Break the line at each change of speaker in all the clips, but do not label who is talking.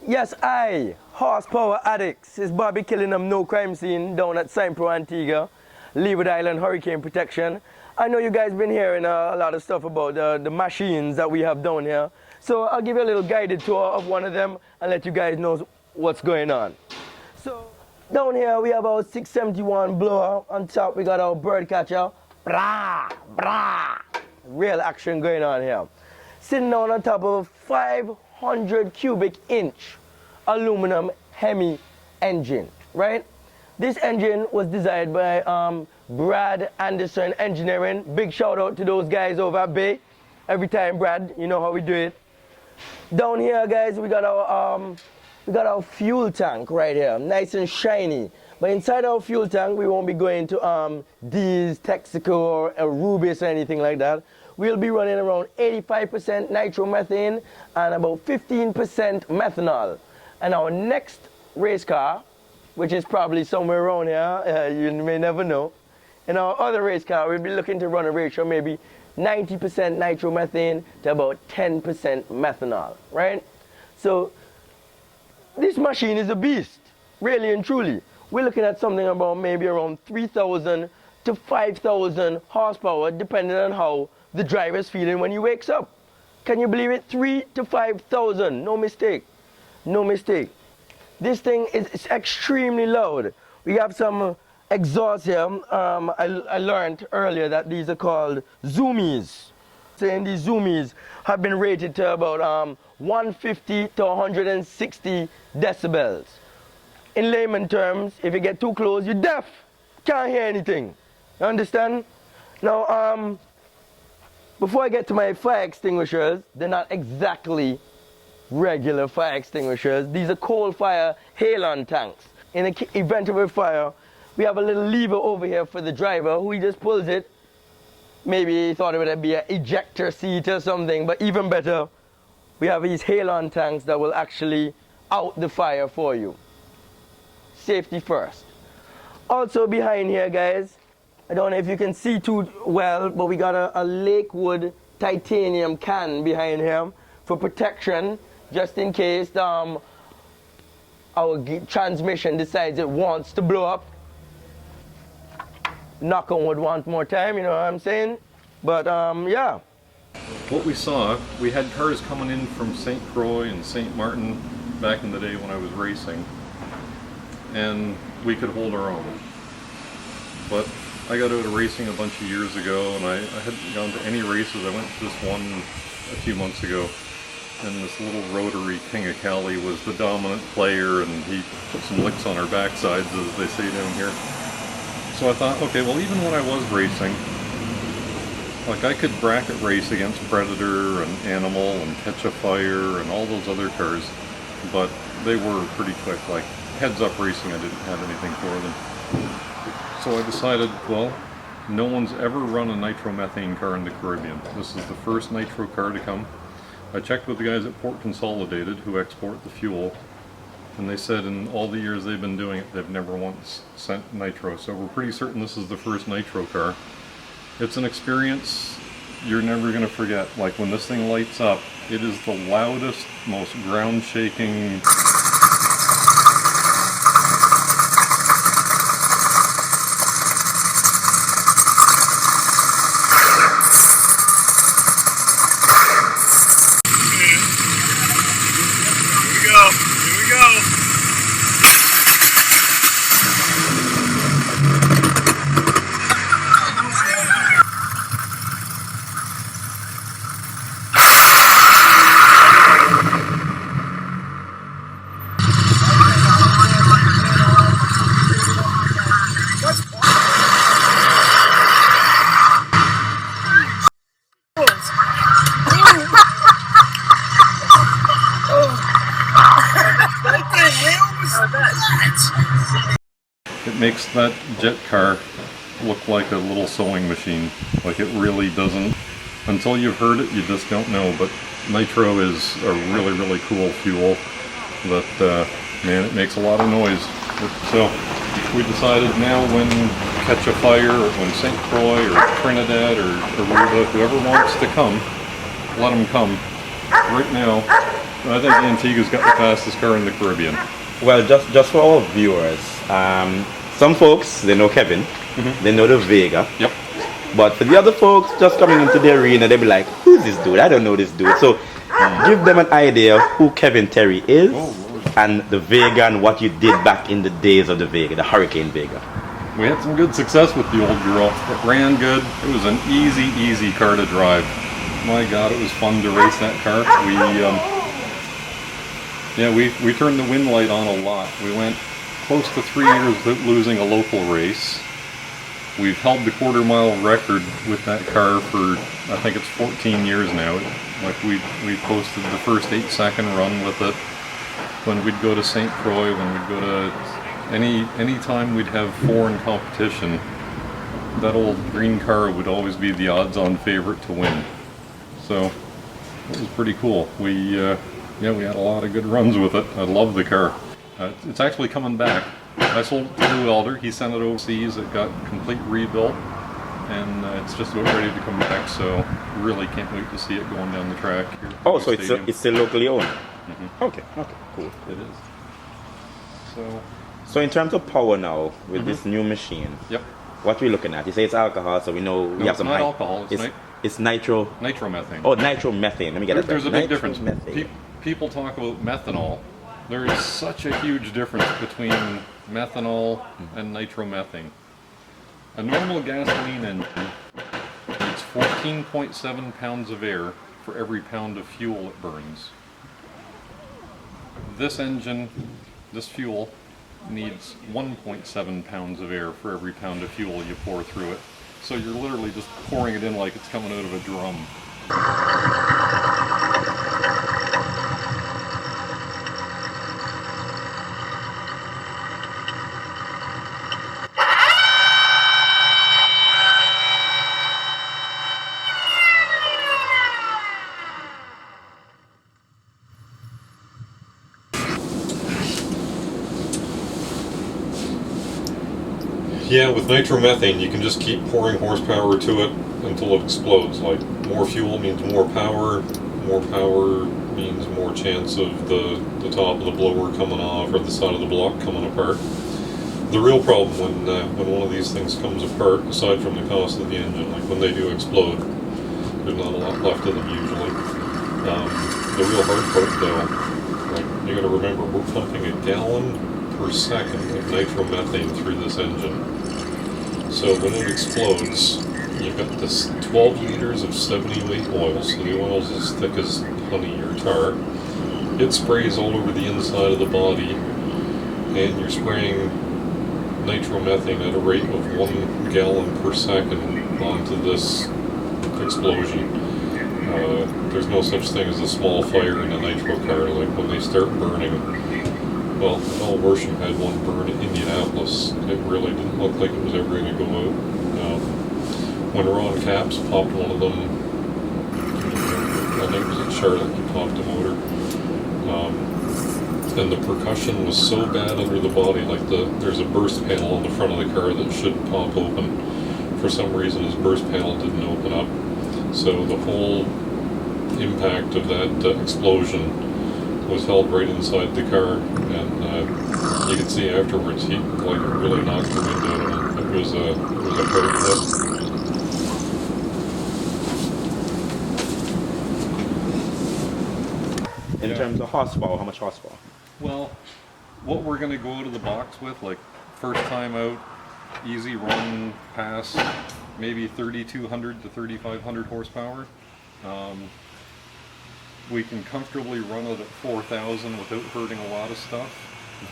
Yes, I, horsepower addicts, is Bobby killing them no crime scene down at St. Pro Antigua, Leeward Island Hurricane Protection. I know you guys been hearing a lot of stuff about the machines that we have down here. So I'll give you a little guided tour of one of them and let you guys know what's going on. So down here we have our 671 blower. On top we got our bird catcher. Brah, brah. Real action going on here. Sitting down on top of a 500 cubic inch aluminum Hemi engine, right? This engine was designed by Brad Anderson Engineering. Big shout out to those guys over at Bay. Every time, Brad, you know how we do it. Down here, guys, we got our fuel tank right here, nice and shiny. But inside our fuel tank, we won't be going to D's, Texaco, or Rubis or anything like that. We'll be running around 85% nitromethane and about 15% methanol. And our next race car, which is probably somewhere around here, you may never know. In our other race car, we'll be looking to run a ratio maybe 90% nitromethane to about 10% methanol, right? So this machine is a beast, really and truly. We're looking at something about maybe around 3,000 to 5,000 horsepower, depending on how the driver's feeling when he wakes up. Can you believe it? 3,000 to 5,000, no mistake, no mistake. This thing is extremely loud. We have some exhaust here. I learned earlier that these are called zoomies. Saying these zoomies have been rated to about 150 to 160 decibels. In layman terms, if you get too close, you're deaf. Can't hear anything. You understand? Now, before I get to my fire extinguishers, they're not exactly regular fire extinguishers. These are coal fire halon tanks. In the event of a fire, we have a little lever over here for the driver who he just pulls it. Maybe he thought it would be an ejector seat or something, but even better, we have these halon tanks that will actually out the fire for you. Safety first. Also behind here, guys, I don't know if you can see too well, but we got a Lakewood titanium can behind here for protection, just in case our transmission decides it wants to blow up. Knock on wood one more time, you know what I'm saying? But yeah.
What we saw, we had cars coming in from St. Croix and St. Martin back in the day when I was racing, and we could hold our own. But I got out of racing a bunch of years ago, and I hadn't gone to any races. I went to this one a few months ago, and this little rotary King of Cali was the dominant player, and he put some licks on our backsides, as they say down here. So I thought, okay, well, even when I was racing, like I could bracket race against Predator and Animal and Catch a Fire and all those other cars, but they were pretty quick. Like heads up racing, I didn't have anything for them. So I decided, well, no one's ever run a nitromethane car in the Caribbean. This is the first nitro car to come. I checked with the guys at Port Consolidated who export the fuel, and they said in all the years they've been doing it, they've never once sent nitro. So we're pretty certain this is the first nitro car. It's an experience you're never going to forget. Like when this thing lights up, it is the loudest, most ground-shaking. It makes that jet car look like a little sewing machine. Like it really doesn't. Until you've heard it, you just don't know. But nitro is a really, really cool fuel that, man, it makes a lot of noise. So we decided now when Catch a Fire or when St. Croix or Trinidad or Aruba, whoever wants to come, let them come. right now, I think Antigua's got the fastest car in the Caribbean.
Well, just for our viewers, some folks, they know Kevin, they know the Vega.
Yep.
But for the other folks just coming into the arena, they'll be like, who's this dude? I don't know this dude. So give them an idea of who Kevin Terry is and the Vega and what you did back in the days of the Vega, the Hurricane Vega.
We had some good success with the old girl. It ran good. It was an easy car to drive. My God, it was fun to race that car. We turned the wind light on a lot. We went close to 3 years without losing a local race. We've held the quarter-mile record with that car for, I think it's 14 years now. Like we posted the first 8-second run with it when we'd go to St. Croix, when we'd go to any time we'd have foreign competition. That old green car would always be the odds-on favorite to win. So it was pretty cool. We had a lot of good runs with it. I love the car. It's actually coming back. I sold it to Lou Elder. He sent it overseas. It got complete rebuilt, and it's just about ready to come back. So really can't wait to see it going down the track here.
Oh, so it's still locally owned. Okay, cool.
It is.
So in terms of power now with this new machine, what are we looking at? You say it's alcohol, so we know we have some
not alcohol.
It's nitro.
Nitromethane.
Oh, nitromethane. Let me get that.
There's a big difference. People talk about methanol. There is such a huge difference between methanol and nitromethane. A normal gasoline engine needs 14.7 pounds of air for every pound of fuel it burns. This engine, this fuel, needs 1.7 pounds of air for every pound of fuel you pour through it. So you're literally just pouring it in like it's coming out of a drum. Yeah, with nitromethane, you can just keep pouring horsepower to it until it explodes. Like, more fuel means more power means more chance of the top of the blower coming off or the side of the block coming apart. The real problem when one of these things comes apart, aside from the cost of the engine, like when they do explode, there's not a lot left of them usually. The real hard part though, like, you gotta remember, we're pumping 1 gallon per second of nitromethane through this engine. So when it explodes, you've got this 12 liters of 70 weight oil, so the oil's as thick as honey or tar. It sprays all over the inside of the body, and you're spraying nitromethane at a rate of 1 gallon per second onto this explosion. There's no such thing as a small fire in a nitro car. Like when they start burning, well, Al Worsham had one burn in Indianapolis. It really didn't look like it was ever going to go out. When Ron Capps popped one of them, I think it was at Charlotte, he popped a motor. And the percussion was so bad under the body, like there's a burst panel on the front of the car that should pop open. For some reason his burst panel didn't open up. So the whole impact of that explosion was held right inside the car, and you could see afterwards he like really knocked the wind out of him. It was a hard hit.
In terms of horsepower, how much horsepower?
Well, what we're going to go to the box with, like first time out, easy run pass, maybe 3,200 to 3,500 horsepower. We can comfortably run it at 4,000 without hurting a lot of stuff,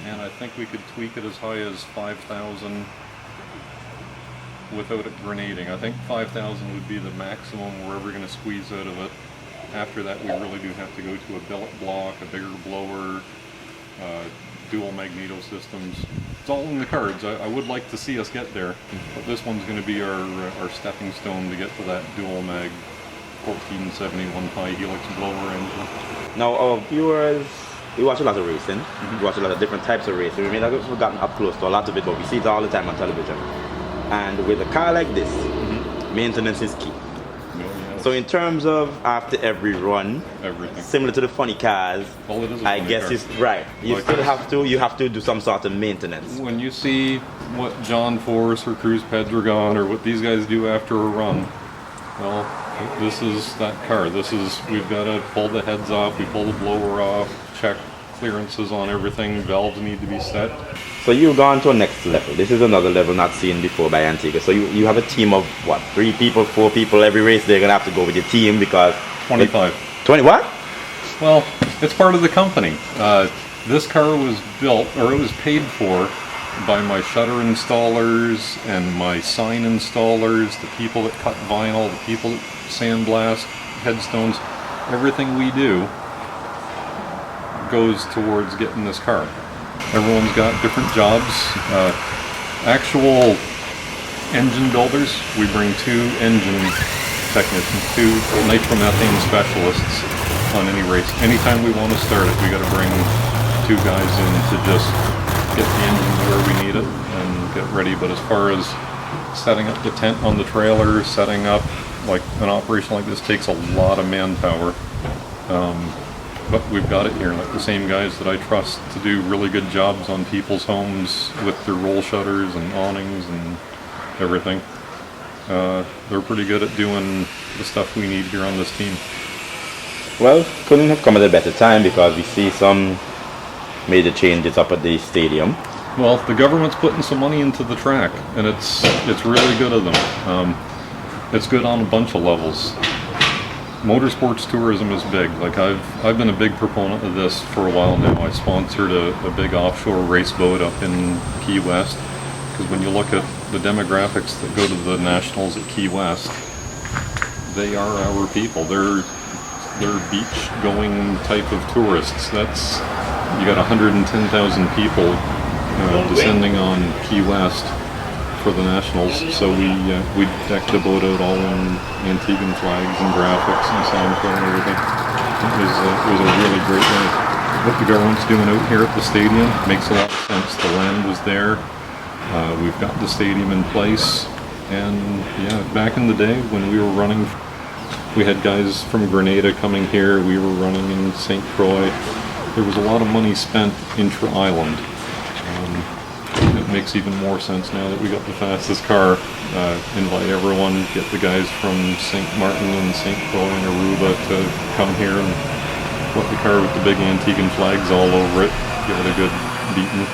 and I think we could tweak it as high as 5,000 without it grenading. I think 5,000 would be the maximum we're ever going to squeeze out of it. After that, we really do have to go to a billet block, a bigger blower, dual magneto systems. It's all in the cards. I would like to see us get there, but this one's going to be our stepping stone to get to that dual mag 1471 high helix blower engine.
Now, our viewers, we watch a lot of racing. We watch a lot of different types of racing. We may not have gotten up close to a lot of it, but we see it all the time on television. And with a car like this, maintenance is key. So in terms of after every run,
Everything.
similar to the funny cars,
All it is
I
funny
guess
car.
it's right. You
Like
still
this.
have to do some sort of maintenance.
When you see what John Force or Cruz Pedregon or what these guys do after a run, well, this is that car. We've got to pull the heads off, we pull the blower off, check clearances on everything, valves need to be set.
So you've gone to a next level. This is another level not seen before by Antigua. So you have a team of what, 3 people, 4 people every race. They're gonna have to go with your team because
25.
20 what?
Well, it's part of the company. This car was built, or it was paid for, by my shutter installers and my sign installers, the people that cut vinyl, the people that sandblast headstones. Everything we do goes towards getting this car. Everyone's got different jobs. Actual engine builders, we bring 2 engine technicians, 2 nitromethane specialists on any race. Anytime we want to start it, we got to bring 2 guys in to just get the engine where we need it and get ready. But as far as setting up the tent on the trailer, setting up like an operation like this takes a lot of manpower. But we've got it here, like the same guys that I trust to do really good jobs on people's homes with their roll shutters and awnings and everything. They're pretty good at doing the stuff we need here on this team.
Well, couldn't have come at a better time because we see some major changes up at the stadium.
Well, the government's putting some money into the track, and it's really good of them. It's good on a bunch of levels. Motorsports tourism is big. Like I've been a big proponent of this for a while now. I sponsored a big offshore race boat up in Key West, because when you look at the demographics that go to the nationals at Key West, they are our people. They're beach-going type of tourists. You got 110,000 people descending on Key West for the nationals, so we decked the boat out all in Antiguan flags and graphics and soundtrack and everything. It was a really great night. What the government's doing out here at the stadium makes a lot of sense. The land was there. We've got the stadium in place, and yeah, back in the day when we were running, we had guys from Grenada coming here. We were running in St. Croix. There was a lot of money spent intra-island. It makes even more sense now that we got the fastest car. Invite everyone, get the guys from St. Martin and St. Croix and Aruba to come here and put the car with the big Antiguan flags all over it, give it a good beating.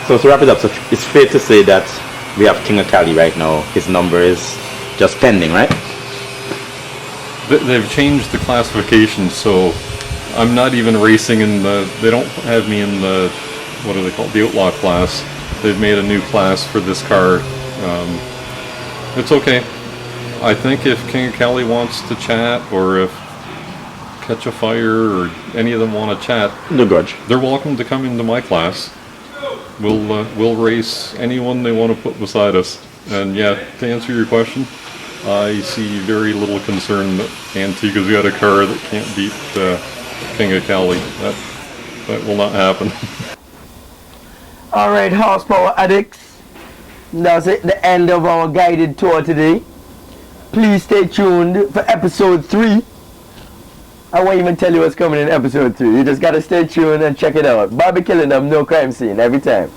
So to wrap it up, so it's fair to say that we have King of Cali right now. His number is just pending, right?
They've changed the classification, so I'm not even racing in they don't have me in the, what are they called, the Outlaw class. They've made a new class for this car. It's okay. I think if King of Cali wants to chat, or if Catch a Fire or any of them want to chat,
No grudge.
they're welcome to come into my class. We'll race anyone they want to put beside us. And yeah, to answer your question, I see very little concern that Antigua's got a car that can't beat King of Cali. That will not happen.
Alright, horsepower addicts, that's it, the end of our guided tour today. Please stay tuned for episode 3. I won't even tell you what's coming in episode 3. You just gotta stay tuned and check it out. Bobby Killing them, no crime scene, every time.